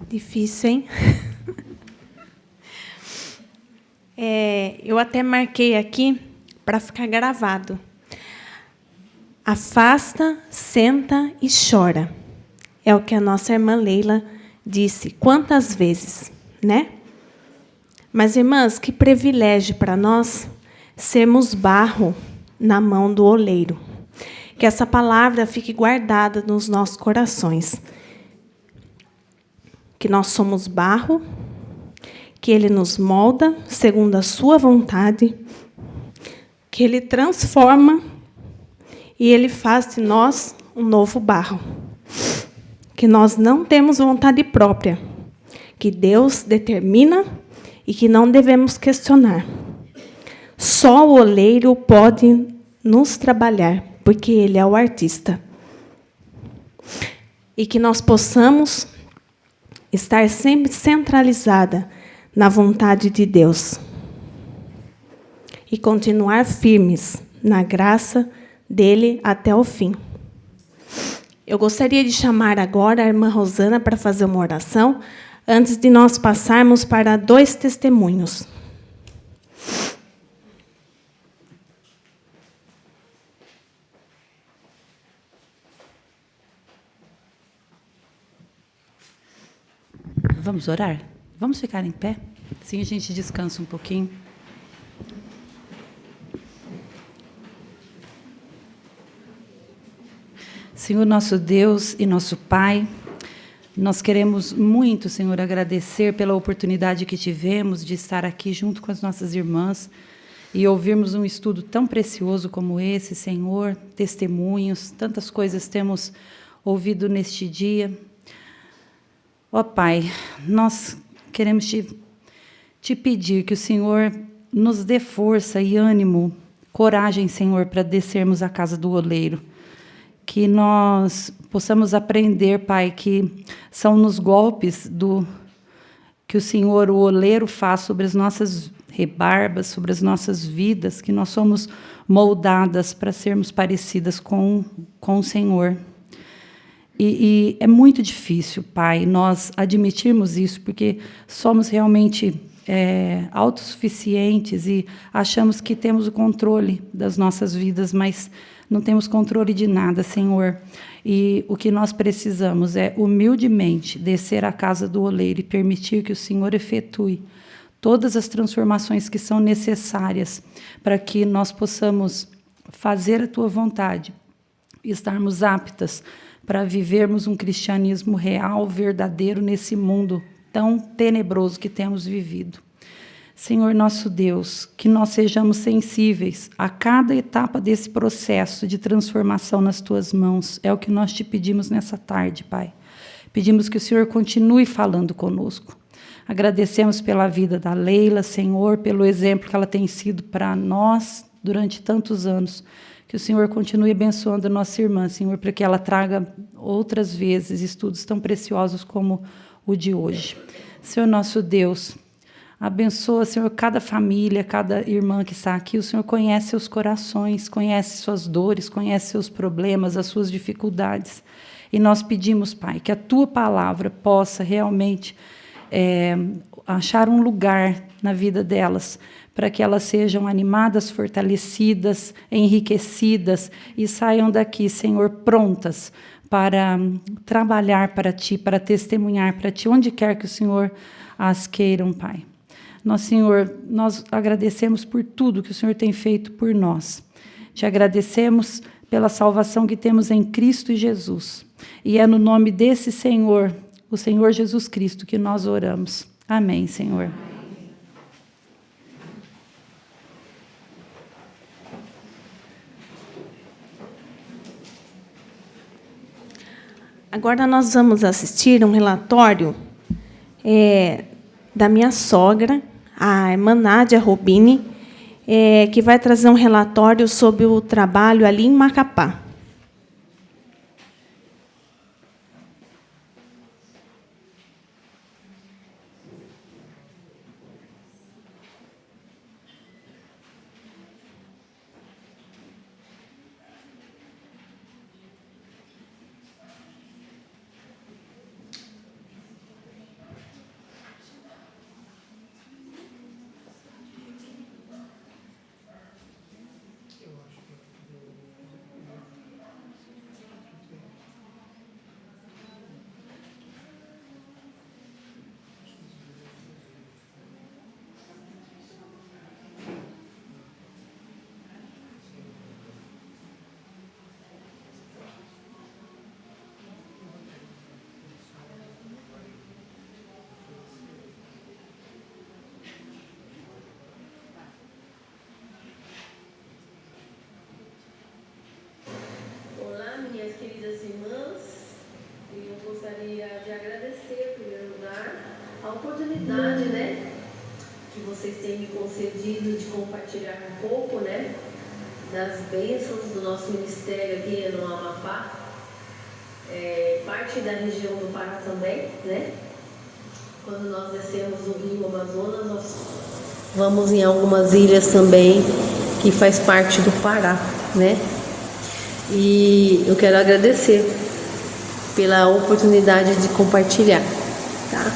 Difícil, hein? Eu até marquei aqui para ficar gravado. Afasta, senta e chora. É o que a nossa irmã Leila disse. Quantas vezes, né? Mas, irmãs, que privilégio para nós sermos barro na mão do oleiro. Que essa palavra fique guardada nos nossos corações. Que nós somos barro, que Ele nos molda segundo a sua vontade, que Ele transforma e Ele faz de nós um novo barro. Que nós não temos vontade própria, que Deus determina e que não devemos questionar. Só o oleiro pode nos trabalhar, porque Ele é o artista. E que nós possamos estar sempre centralizada na vontade de Deus. E continuar firmes na graça dele até o fim. Eu gostaria de chamar agora a irmã Rosana para fazer uma oração, antes de nós passarmos para 2 testemunhos. Vamos orar? Vamos ficar em pé? Assim a gente descansa um pouquinho. Senhor, nosso Deus e nosso Pai, nós queremos muito, Senhor, agradecer pela oportunidade que tivemos de estar aqui junto com as nossas irmãs e ouvirmos um estudo tão precioso como esse, Senhor, testemunhos, tantas coisas temos ouvido neste dia. Ó Pai, nós queremos te pedir que o Senhor nos dê força e ânimo, coragem, Senhor, para descermos à casa do oleiro. Que nós possamos aprender, Pai, que são nos golpes que o Senhor, o oleiro, faz sobre as nossas rebarbas, sobre as nossas vidas, que nós somos moldadas para sermos parecidas com o Senhor. E é muito difícil, Pai, nós admitirmos isso, porque somos realmente autossuficientes e achamos que temos o controle das nossas vidas, mas não temos controle de nada, Senhor. E o que nós precisamos é, humildemente, descer à casa do oleiro e permitir que o Senhor efetue todas as transformações que são necessárias para que nós possamos fazer a Tua vontade e estarmos aptas para vivermos um cristianismo real, verdadeiro, nesse mundo tão tenebroso que temos vivido. Senhor nosso Deus, que nós sejamos sensíveis a cada etapa desse processo de transformação nas Tuas mãos. É o que nós te pedimos nessa tarde, Pai. Pedimos que o Senhor continue falando conosco. Agradecemos pela vida da Leila, Senhor, pelo exemplo que ela tem sido para nós durante tantos anos. Que o Senhor continue abençoando a nossa irmã, Senhor, para que ela traga outras vezes estudos tão preciosos como o de hoje. Senhor nosso Deus, abençoa, Senhor, cada família, cada irmã que está aqui. O Senhor conhece seus corações, conhece suas dores, conhece seus problemas, as suas dificuldades. E nós pedimos, Pai, que a Tua palavra possa realmente achar um lugar na vida delas, para que elas sejam animadas, fortalecidas, enriquecidas e saiam daqui, Senhor, prontas para trabalhar para Ti, para testemunhar para Ti, onde quer que o Senhor as queiram, Pai. Senhor, nós agradecemos por tudo que o Senhor tem feito por nós. Te agradecemos pela salvação que temos em Cristo Jesus. E é no nome desse Senhor, o Senhor Jesus Cristo, que nós oramos. Amém, Senhor. Agora nós vamos assistir um relatório da minha sogra, a irmã Nádia Robini, que vai trazer um relatório sobre o trabalho ali em Macapá. vocês têm me concedido de compartilhar um pouco, né, das bênçãos do nosso ministério aqui no Amapá, parte da região do Pará também, né? Quando nós descemos o rio Amazonas, nós vamos em algumas ilhas também que faz parte do Pará, né? E eu quero agradecer pela oportunidade de compartilhar, tá?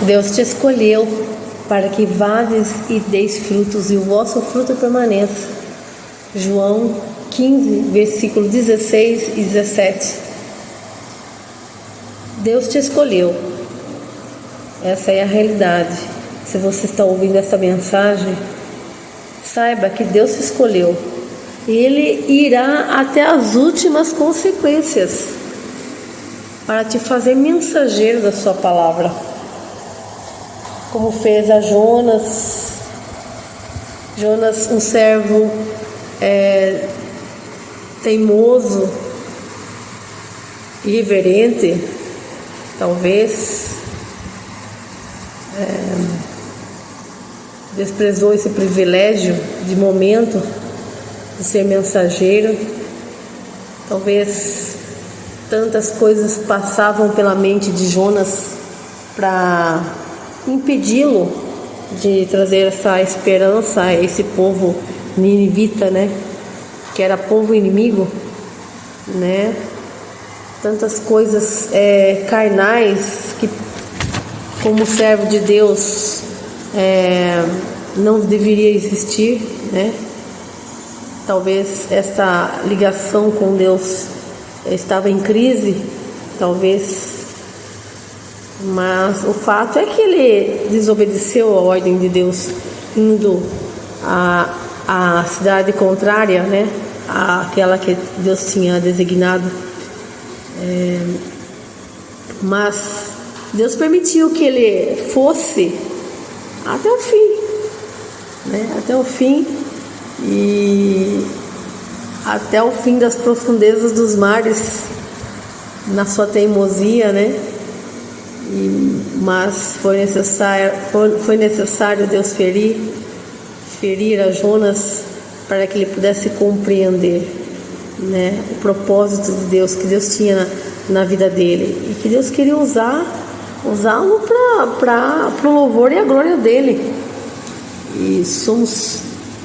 Deus te escolheu para que vades e deis frutos e o vosso fruto permaneça. João 15, versículo 16 e 17. Deus te escolheu. Essa é a realidade. Se você está ouvindo essa mensagem, saiba que Deus te escolheu. Ele irá até as últimas consequências para te fazer mensageiro da sua palavra. Como fez a Jonas, um servo teimoso, irreverente, talvez, desprezou esse privilégio de momento de ser mensageiro. Talvez tantas coisas passavam pela mente de Jonas para impedi-lo de trazer essa esperança a esse povo ninivita, né? Que era povo inimigo, né? Tantas coisas carnais que, como servo de Deus, não deveria existir, né? Talvez essa ligação com Deus estava em crise, talvez. Mas o fato é que ele desobedeceu a ordem de Deus, indo à cidade contrária, né? Àquela que Deus tinha designado. Mas Deus permitiu que ele fosse até o fim, né? Até o fim e até o fim das profundezas dos mares, na sua teimosia, né? Mas foi necessário Deus ferir a Jonas para que ele pudesse compreender, né, o propósito de Deus que Deus tinha na vida dele e que Deus queria usá-lo para o louvor e a glória dele. E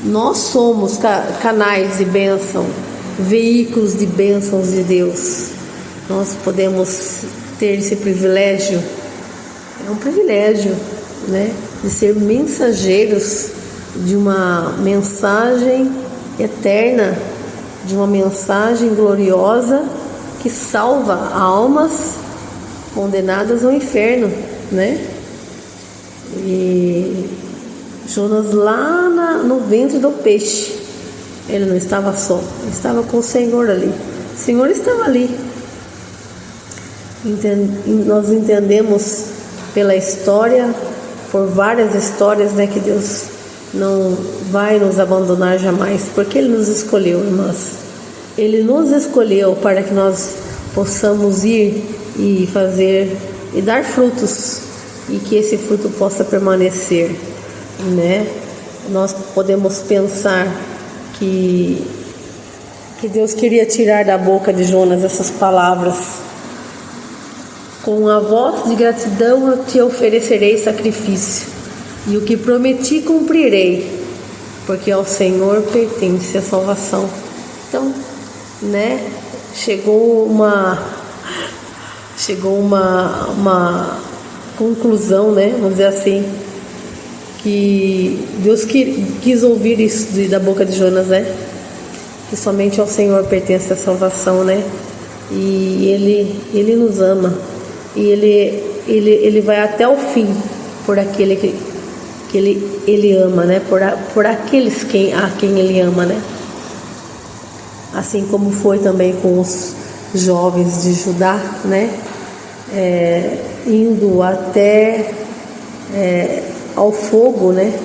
nós somos canais de bênção, veículos de bênçãos de Deus. Nós podemos ter esse privilégio, é um privilégio, né, de ser mensageiros de uma mensagem eterna, de uma mensagem gloriosa que salva almas condenadas ao inferno, né? E Jonas lá no ventre do peixe, ele não estava só, ele estava com o Senhor ali. O Senhor estava ali. Nós entendemos pela história, por várias histórias, né, que Deus não vai nos abandonar jamais, porque Ele nos escolheu, irmãs. Ele nos escolheu para que nós possamos ir e fazer e dar frutos, e que esse fruto possa permanecer, né? Nós podemos pensar que Deus queria tirar da boca de Jonas essas palavras: com a voz de gratidão eu te oferecerei sacrifício, e o que prometi cumprirei, porque ao Senhor pertence a salvação. Então, né, chegou uma conclusão, né, vamos dizer assim, que Deus quis ouvir isso da boca de Jonas, né? Que somente ao Senhor pertence a salvação, né? E Ele nos ama. E Ele vai até o fim por aquele que ele ama, né? Por aqueles a quem Ele ama, né? Assim como foi também com os jovens de Judá, né? Indo até ao fogo, né?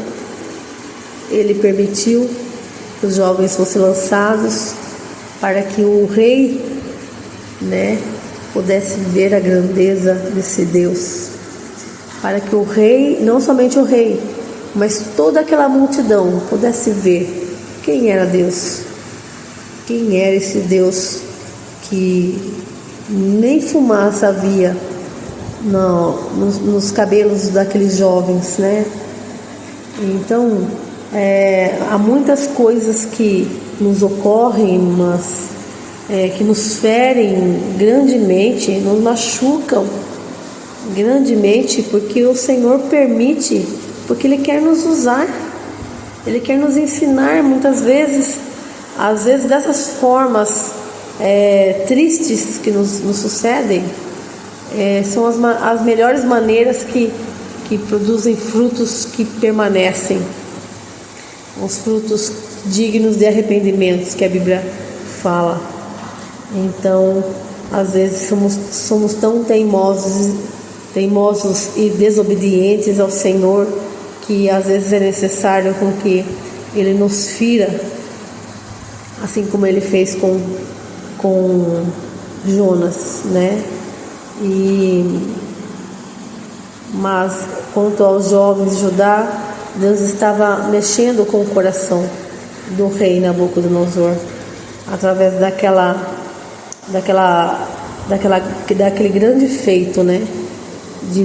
Ele permitiu que os jovens fossem lançados para que o rei, né, pudesse ver a grandeza desse Deus, para que o rei, não somente o rei, mas toda aquela multidão pudesse ver quem era Deus, quem era esse Deus que nem fumaça havia nos cabelos daqueles jovens, né? Então, há muitas coisas que nos ocorrem, mas que nos ferem grandemente, nos machucam grandemente, porque o Senhor permite, porque Ele quer nos usar, Ele quer nos ensinar muitas vezes, às vezes dessas formas tristes que nos sucedem, são as melhores maneiras que produzem frutos que permanecem, os frutos dignos de arrependimentos que a Bíblia fala. Então, às vezes somos tão teimosos e desobedientes ao Senhor, que às vezes é necessário com que Ele nos fira, assim como Ele fez com Jonas, né? Mas quanto aos jovens de Judá, Deus estava mexendo com o coração do rei Nabucodonosor, através daquele grande feito, né, de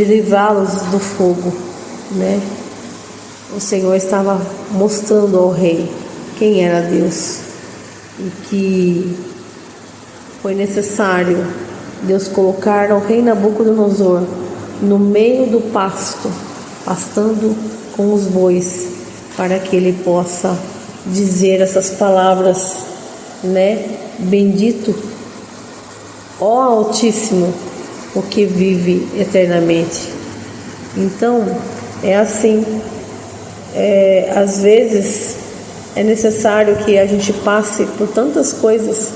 livrá-los do fogo, né? O Senhor estava mostrando ao rei quem era Deus, e que foi necessário Deus colocar o rei Nabucodonosor no meio do pasto, pastando com os bois, para que ele possa dizer essas palavras, né? Bendito, ó Altíssimo, o que vive eternamente. Então, é assim, às vezes é necessário que a gente passe por tantas coisas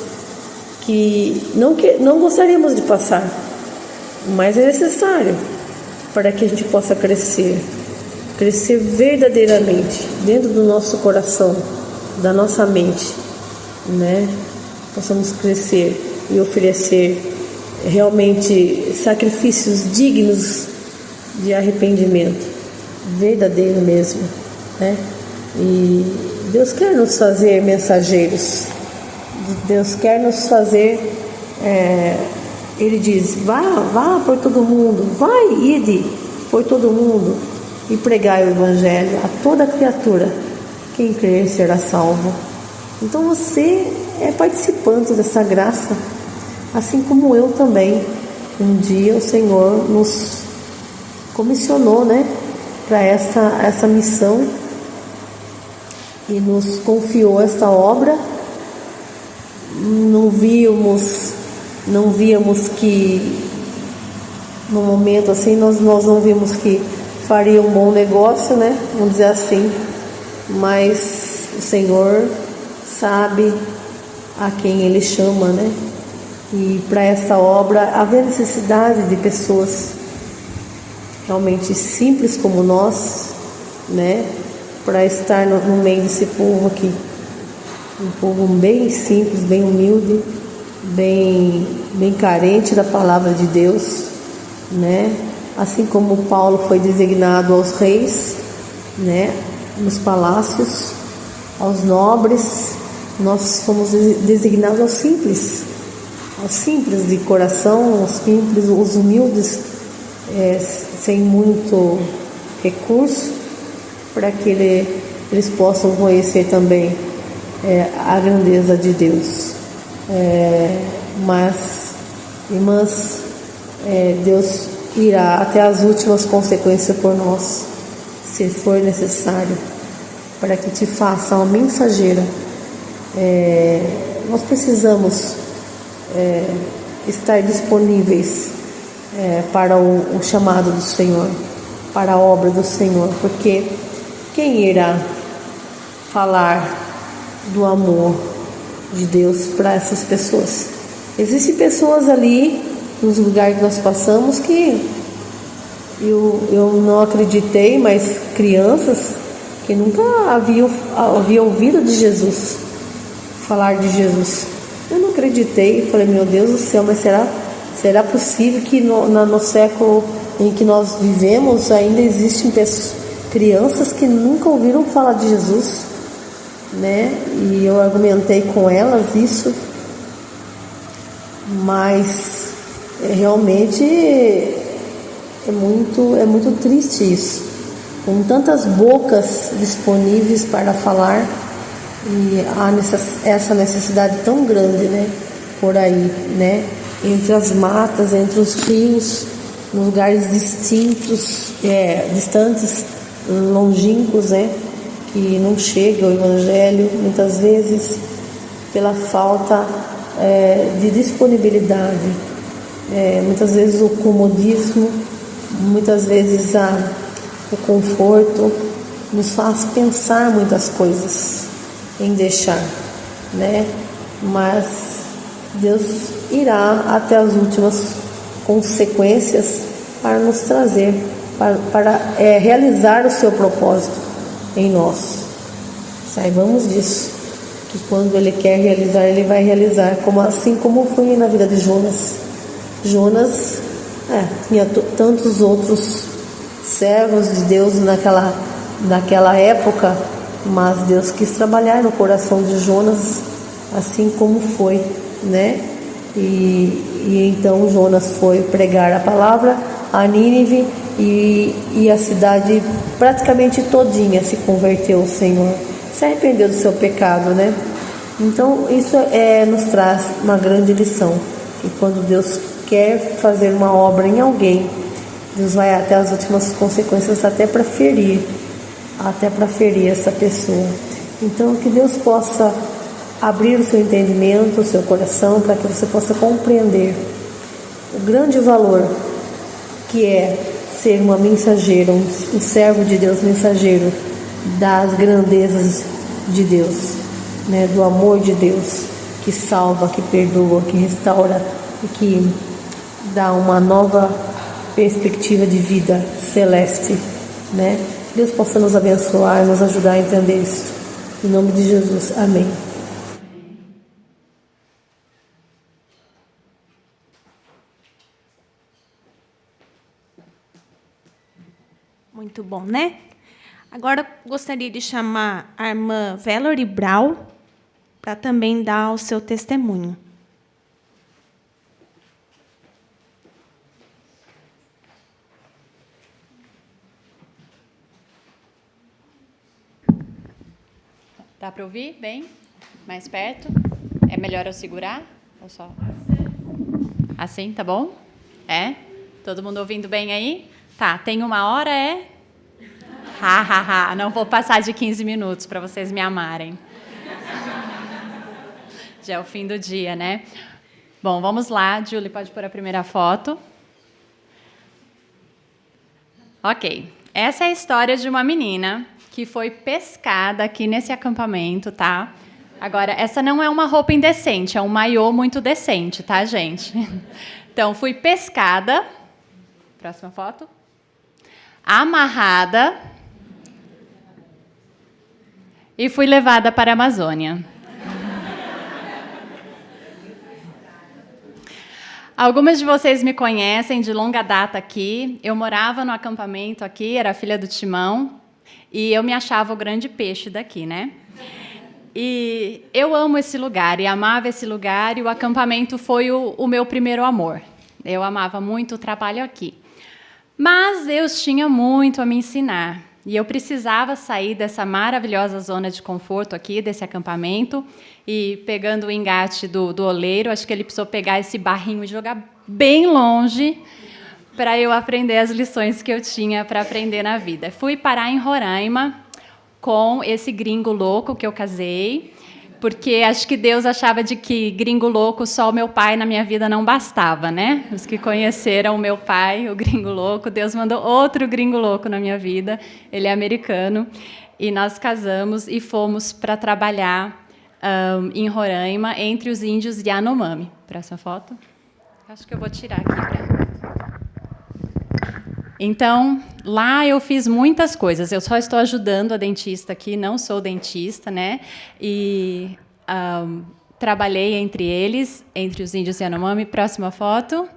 que não gostaríamos de passar, mas é necessário para que a gente possa crescer verdadeiramente dentro do nosso coração, da nossa mente, né? Possamos crescer e oferecer realmente sacrifícios dignos de arrependimento, verdadeiro mesmo, né? E Deus quer nos fazer mensageiros, Deus quer nos fazer, Ele diz, vá por todo mundo, ide por todo mundo e pregai o Evangelho a toda criatura, quem crer será salvo. Então você é participante dessa graça, assim como eu também. Um dia o Senhor nos comissionou, né, para essa missão, e nos confiou essa obra. Não víamos que no momento assim nós não vimos que faria um bom negócio, né? Vamos dizer assim, mas o Senhor sabe a quem Ele chama, né? E para essa obra havia necessidade de pessoas realmente simples como nós, né? Para estar no meio desse povo aqui, um povo bem simples, bem humilde, bem carente da palavra de Deus, né? Assim como Paulo foi designado aos reis, né, nos palácios, aos nobres, nós fomos designados aos simples de coração, os simples, os humildes, sem muito recurso, para que eles possam conhecer também a grandeza de Deus. Mas, irmãs, Deus irá até as últimas consequências por nós, se for necessário, para que te faça uma mensageira. Nós precisamos estar disponíveis para o chamado do Senhor, para a obra do Senhor, porque quem irá falar do amor de Deus para essas pessoas? Existem pessoas ali nos lugares que nós passamos que eu não acreditei, mas crianças que nunca haviam ouvido de Jesus, falar de Jesus. Eu não acreditei, falei, meu Deus do céu, mas será possível que no século em que nós vivemos ainda existem crianças que nunca ouviram falar de Jesus, né? E eu argumentei com elas isso, mas realmente é muito triste isso, com tantas bocas disponíveis para falar, e há essa necessidade tão grande, né, por aí, né, entre as matas, entre os rios, em lugares distantes, longínquos, né, que não chega o Evangelho, muitas vezes pela falta de disponibilidade, muitas vezes o comodismo, muitas vezes o conforto nos faz pensar muitas coisas em deixar, né? Mas Deus irá até as últimas consequências para nos trazer, para realizar o seu propósito em nós. Saibamos disso, que quando Ele quer realizar, Ele vai realizar, assim como foi na vida de Jonas. Jonas tinha tantos outros servos de Deus naquela época, mas Deus quis trabalhar no coração de Jonas, assim como foi, né? E então Jonas foi pregar a palavra a Nínive, e a cidade praticamente todinha se converteu ao Senhor, se arrependeu do seu pecado, né? Então isso nos traz uma grande lição, que quando Deus quer fazer uma obra em alguém, Deus vai até as últimas consequências, até para ferir essa pessoa. Então que Deus possa abrir o seu entendimento, o seu coração, para que você possa compreender o grande valor que é ser uma mensageira, um servo de Deus, mensageiro das grandezas de Deus, né, do amor de Deus, que salva, que perdoa, que restaura e que dá uma nova perspectiva de vida celeste, né? Deus possa nos abençoar, nos ajudar a entender isso. Em nome de Jesus, amém. Muito bom, né? Agora gostaria de chamar a irmã Valerie Brown para também dar o seu testemunho. Dá para ouvir bem? Mais perto? É melhor eu segurar? Ou só? Assim, tá bom? Todo mundo ouvindo bem aí? Tá, tem 1 hora, não vou passar de 15 minutos para vocês me amarem. Já é o fim do dia, né? Bom, vamos lá. Julie, pode pôr a primeira foto. Ok. Essa é a história de uma menina que foi pescada aqui nesse acampamento, tá? Agora, essa não é uma roupa indecente, é um maiô muito decente, tá, gente? Então, fui pescada. Próxima foto. Amarrada. E fui levada para a Amazônia. Algumas de vocês me conhecem de longa data aqui. Eu morava no acampamento aqui, era filha do Timão. E eu me achava o grande peixe daqui, né? E eu amo esse lugar, e amava esse lugar, e o acampamento foi o meu primeiro amor. Eu amava muito o trabalho aqui. Mas Deus tinha muito a me ensinar, e eu precisava sair dessa maravilhosa zona de conforto aqui, desse acampamento, e pegando o engate do oleiro, acho que ele precisou pegar esse barrinho e jogar bem longe, para eu aprender as lições que eu tinha para aprender na vida. Fui parar em Roraima com esse gringo louco que eu casei, porque acho que Deus achava de que gringo louco só o meu pai na minha vida não bastava, né? Os que conheceram o meu pai, o gringo louco, Deus mandou outro gringo louco na minha vida, ele é americano, e nós casamos e fomos para trabalhar em Roraima, entre os índios Yanomami. Próxima foto. Acho que eu vou tirar aqui. Então, lá eu fiz muitas coisas. Eu só estou ajudando a dentista aqui, não sou dentista, né? E trabalhei entre eles, entre os índios Yanomami. Próxima foto.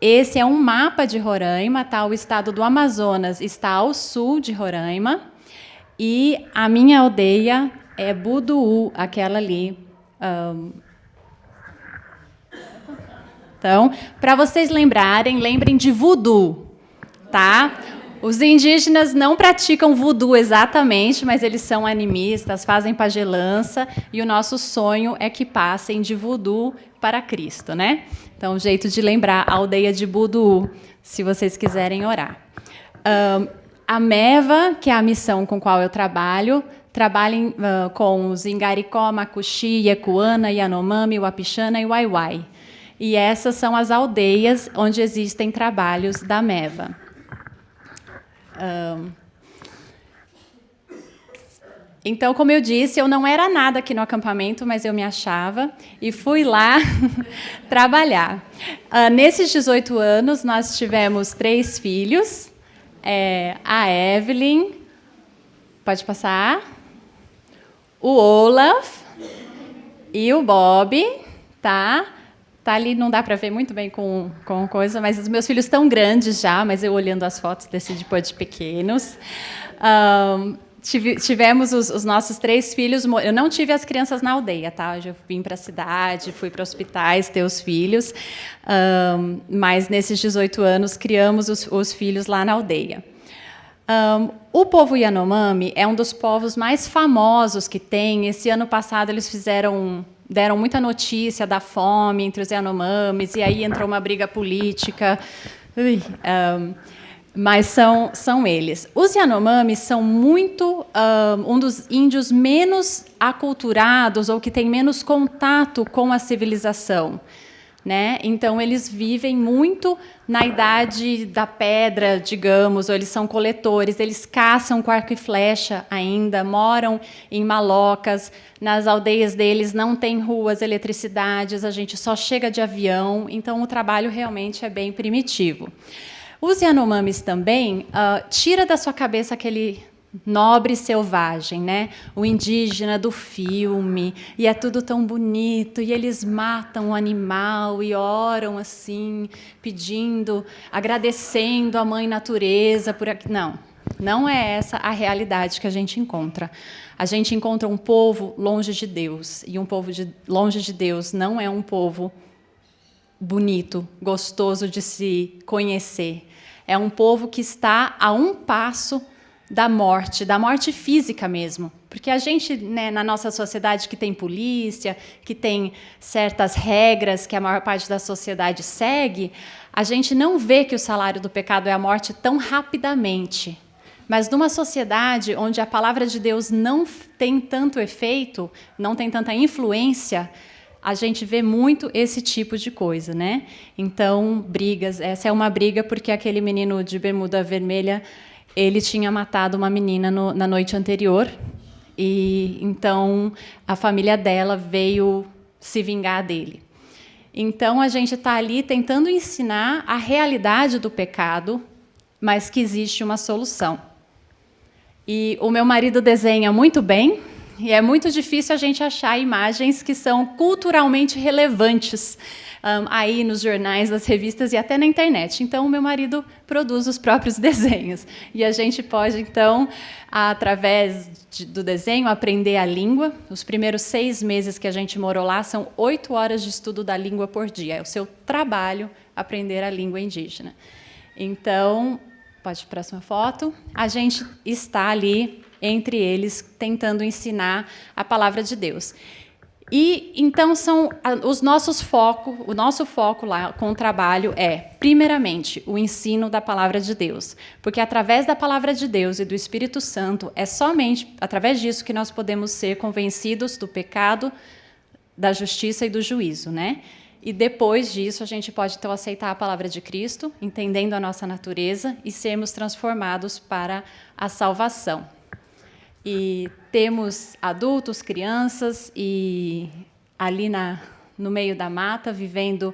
Esse é um mapa de Roraima, tá? O estado do Amazonas está ao sul de Roraima. E a minha aldeia é Buduú, aquela ali. Então, para vocês lembrem de voodoo. Tá? Os indígenas não praticam voodoo exatamente, mas eles são animistas, fazem pagelança, e o nosso sonho é que passem de voodoo para Cristo, né? Então, um jeito de lembrar a aldeia de Buduú, se vocês quiserem orar. A MEVA, que é a missão com a qual eu trabalho, trabalha com os Ingaricó, Macuxi, Yecuana, Yanomami, Wapixana e Waiwai. E essas são as aldeias onde existem trabalhos da MEVA. Então, como eu disse, eu não era nada aqui no acampamento, mas eu me achava e fui lá trabalhar. Nesses 18 anos, nós tivemos 3 filhos, a Evelyn, pode passar, o Olaf e o Bob, tá? Tá ali, não dá para ver muito bem com coisa, mas os meus filhos estão grandes já, mas eu, olhando as fotos, decidi pôr de pequenos. Tivemos os nossos 3 filhos. Eu não tive as crianças na aldeia, tá? Eu já vim para a cidade, fui para hospitais ter os filhos, mas nesses 18 anos criamos os filhos lá na aldeia. O povo Yanomami é um dos povos mais famosos que tem. Esse ano passado eles deram muita notícia da fome entre os Yanomamis, e aí entrou uma briga política. Mas são eles. Os Yanomamis são muito um dos índios menos aculturados, ou que tem menos contato com a civilização, né? Então, eles vivem muito na idade da pedra, digamos, ou eles são coletores, eles caçam com arco e flecha ainda, moram em malocas, nas aldeias deles não tem ruas, eletricidades, a gente só chega de avião, então o trabalho realmente é bem primitivo. Os Yanomamis também, tira da sua cabeça aquele nobre selvagem, né? O indígena do filme, e é tudo tão bonito, e eles matam o animal e oram assim, pedindo, agradecendo a mãe natureza por aqui. Não é essa a realidade que a gente encontra. A gente encontra um povo longe de Deus, e um povo longe de Deus não é um povo bonito, gostoso de se conhecer. É um povo que está a um passo da morte física mesmo. Porque a gente, né, na nossa sociedade que tem polícia, que tem certas regras que a maior parte da sociedade segue, a gente não vê que o salário do pecado é a morte tão rapidamente. Mas numa sociedade onde a palavra de Deus não tem tanto efeito, não tem tanta influência, a gente vê muito esse tipo de coisa, né? Então, brigas. Essa é uma briga porque aquele menino de bermuda vermelha, ele tinha matado uma menina na noite anterior, e então a família dela veio se vingar dele. Então, a gente está ali tentando ensinar a realidade do pecado, mas que existe uma solução. E o meu marido desenha muito bem, e é muito difícil a gente achar imagens que são culturalmente relevantes aí nos jornais, nas revistas e até na internet. Então, o meu marido produz os próprios desenhos. E a gente pode, então, através do desenho, aprender a língua. Os primeiros 6 meses que a gente morou lá são 8 horas de estudo da língua por dia. É o seu trabalho aprender a língua indígena. Então, pode ir para a próxima foto. A gente está ali entre eles, tentando ensinar a palavra de Deus. E então o nosso foco lá com o trabalho é, primeiramente, o ensino da palavra de Deus, porque através da palavra de Deus e do Espírito Santo é somente através disso que nós podemos ser convencidos do pecado, da justiça e do juízo, né? E depois disso a gente pode então aceitar a palavra de Cristo, entendendo a nossa natureza e sermos transformados para a salvação. E temos adultos, crianças, e ali no meio da mata, vivendo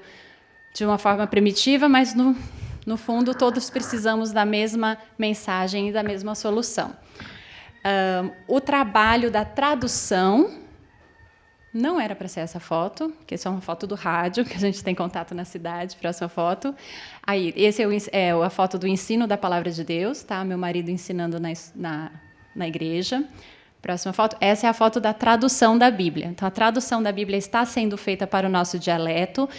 de uma forma primitiva, mas, no fundo, todos precisamos da mesma mensagem e da mesma solução. O trabalho da tradução não era para ser essa foto, que essa é uma foto do rádio, que a gente tem contato na cidade, próxima foto. Aí, esse é a foto do ensino da palavra de Deus, tá? Meu marido ensinando na igreja. Próxima foto. Essa é a foto da tradução da Bíblia. Então, a tradução da Bíblia está sendo feita para o nosso dialeto.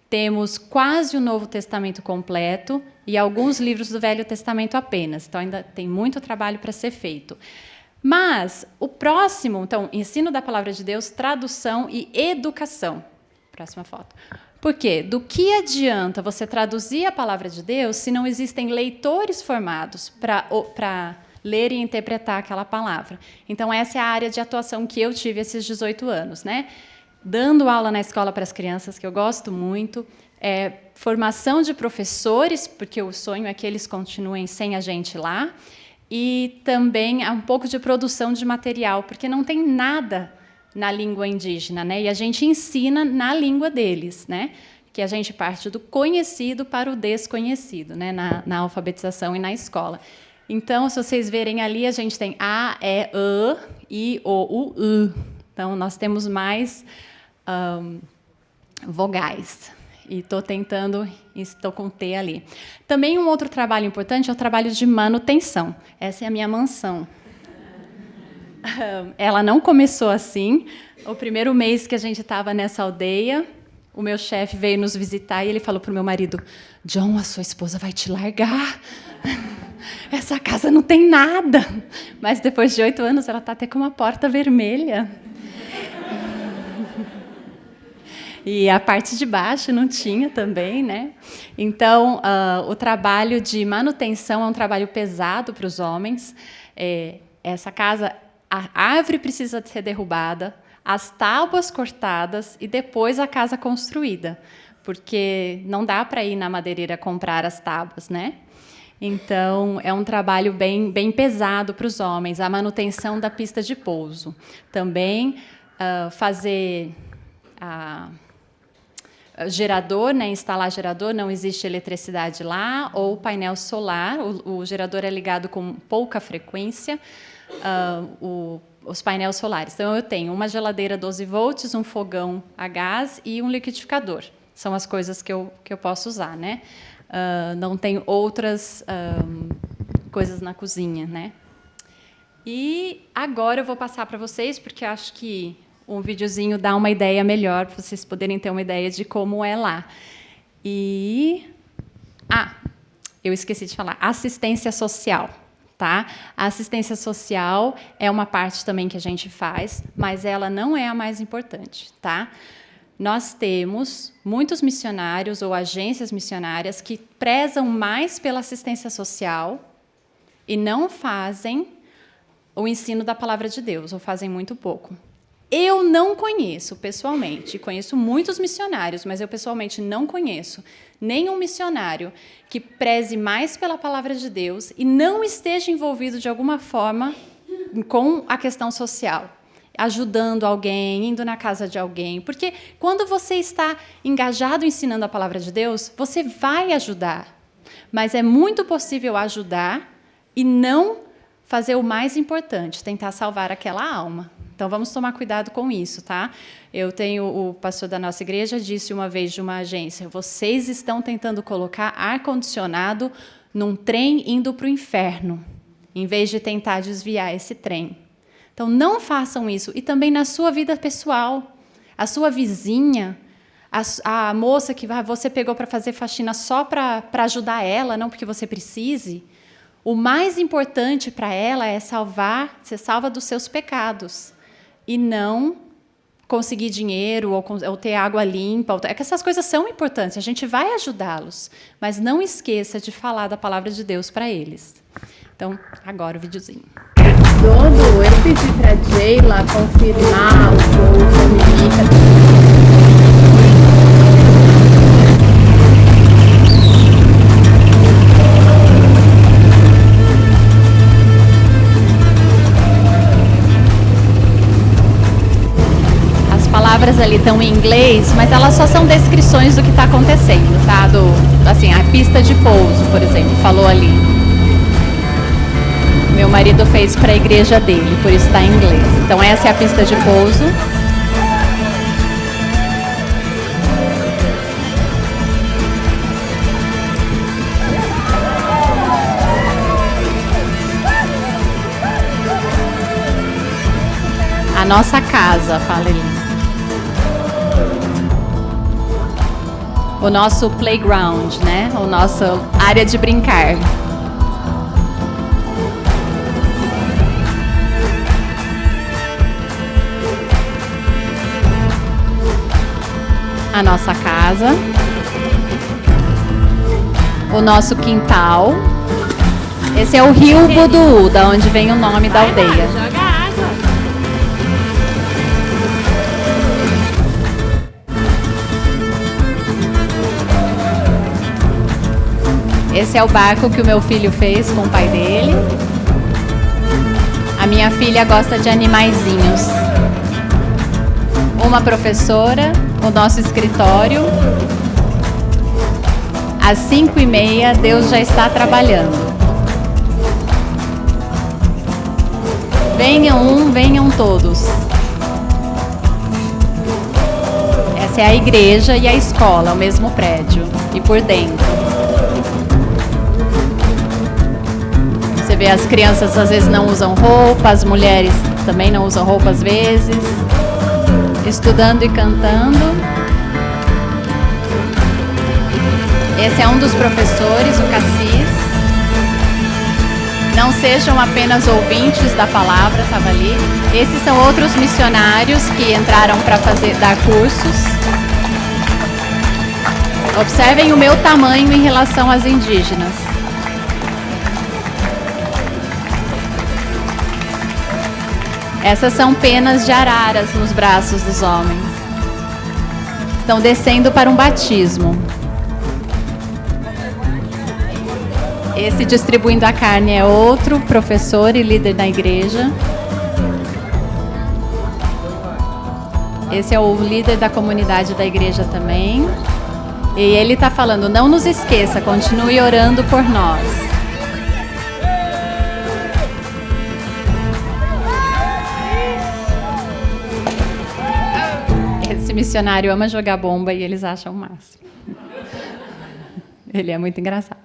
Temos quase o Novo Testamento completo e alguns livros do Velho Testamento apenas. Então, ainda tem muito trabalho para ser feito. Mas o próximo, então, ensino da palavra de Deus, tradução e educação. Próxima foto. Por quê? Do que adianta você traduzir a palavra de Deus se não existem leitores formados para ler e interpretar aquela palavra? Então, essa é a área de atuação que eu tive esses 18 anos, né? Dando aula na escola para as crianças, que eu gosto muito, formação de professores, porque o sonho é que eles continuem sem a gente lá, e também um pouco de produção de material, porque não tem nada na língua indígena, né? E a gente ensina na língua deles, né? Que a gente parte do conhecido para o desconhecido, né? Na alfabetização e na escola. Então, se vocês verem ali, a gente tem A, E, I, O, U, U. Então, nós temos mais vogais. E estou com T ali. Também um outro trabalho importante é o trabalho de manutenção. Essa é a minha mansão. Ela não começou assim. O primeiro mês que a gente estava nessa aldeia, o meu chefe veio nos visitar e ele falou para o meu marido: John, a sua esposa vai te largar. Essa casa não tem nada. Mas depois de 8 anos, ela está até com uma porta vermelha. E a parte de baixo não tinha também, né? Então, o trabalho de manutenção é um trabalho pesado para os homens. Essa casa, a árvore precisa ser derrubada, as tábuas cortadas e depois a casa construída, porque não dá para ir na madeireira comprar as tábuas, né? Então, é um trabalho bem pesado para os homens. A manutenção da pista de pouso. Também fazer gerador, né, instalar gerador, não existe eletricidade lá, ou painel solar, o gerador é ligado com pouca frequência, os painéis solares. Então, eu tenho uma geladeira 12 volts, um fogão a gás e um liquidificador. São as coisas que eu posso usar, né? Não tenho outras coisas na cozinha, né? E agora eu vou passar para vocês, porque acho que um videozinho dá uma ideia melhor, para vocês poderem ter uma ideia de como é lá. Eu esqueci de falar, assistência social. Tá? A assistência social é uma parte também que a gente faz, mas ela não é a mais importante. Tá? Nós temos muitos missionários ou agências missionárias que prezam mais pela assistência social e não fazem o ensino da palavra de Deus, ou fazem muito pouco. Eu não conheço, pessoalmente, conheço muitos missionários, mas eu, pessoalmente, não conheço nenhum missionário que preze mais pela palavra de Deus e não esteja envolvido, de alguma forma, com a questão social, ajudando alguém, indo na casa de alguém. Porque quando você está engajado ensinando a palavra de Deus, você vai ajudar. Mas é muito possível ajudar e não fazer o mais importante, tentar salvar aquela alma. Então, vamos tomar cuidado com isso, tá? O pastor da nossa igreja disse uma vez de uma agência: vocês estão tentando colocar ar-condicionado num trem indo para o inferno, em vez de tentar desviar esse trem. Então, não façam isso. E também na sua vida pessoal. A sua vizinha, a moça que você pegou para fazer faxina só para ajudar ela, não porque você precise. O mais importante para ela é ser salva dos seus pecados. E não conseguir dinheiro ou ter água limpa. É que essas coisas são importantes, a gente vai ajudá-los, mas não esqueça de falar da palavra de Deus para eles. Então, agora o videozinho. Dodo, eu pedi para Jayla confirmar o que a Mimica. As palavras ali estão em inglês, mas elas só são descrições do que está acontecendo, tá? Assim, a pista de pouso, por exemplo, falou ali. Meu marido fez para a igreja dele, por isso está em inglês. Então essa é a pista de pouso. A nossa casa, fala ele. O nosso playground, né? O nosso área de brincar. A nossa casa, o nosso quintal. Esse é o Rio Budu, da onde vem o nome da aldeia. Joga água. Esse é o barco que o meu filho fez com o pai dele. A minha filha gosta de animaizinhos. Uma professora, o nosso escritório. Às 5h30, Deus já está trabalhando. Venham venham todos. Essa é a igreja e a escola, o mesmo prédio. E por dentro. Você vê, as crianças às vezes não usam roupa, as mulheres também não usam roupa às vezes. Estudando e cantando. Esse é um dos professores, o Cassis. Não sejam apenas ouvintes da palavra, estava ali. Esses são outros missionários que entraram para dar cursos. Observem o meu tamanho em relação às indígenas. Essas são penas de araras nos braços dos homens. Estão descendo para um batismo. Esse distribuindo a carne é outro professor e líder da igreja. Esse é o líder da comunidade da igreja também. E ele está falando, não nos esqueça, continue orando por nós. Esse missionário ama jogar bomba e eles acham o máximo. Ele é muito engraçado.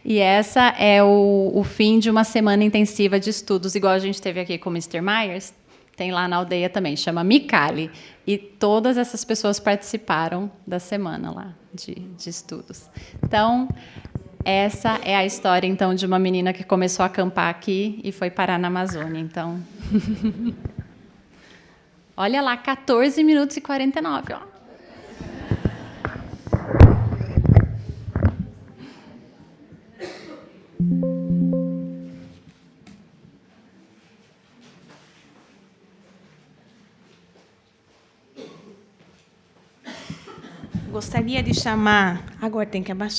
E essa é o fim de uma semana intensiva de estudos, igual a gente teve aqui com o Mr. Myers, tem lá na aldeia também, chama Mikali. E todas essas pessoas participaram da semana lá de estudos. Então, essa é a história então, de uma menina que começou a acampar aqui e foi parar na Amazônia. Então, olha lá, 14 minutos e 49, ó. Gostaria de chamar... Agora tem que abaixar.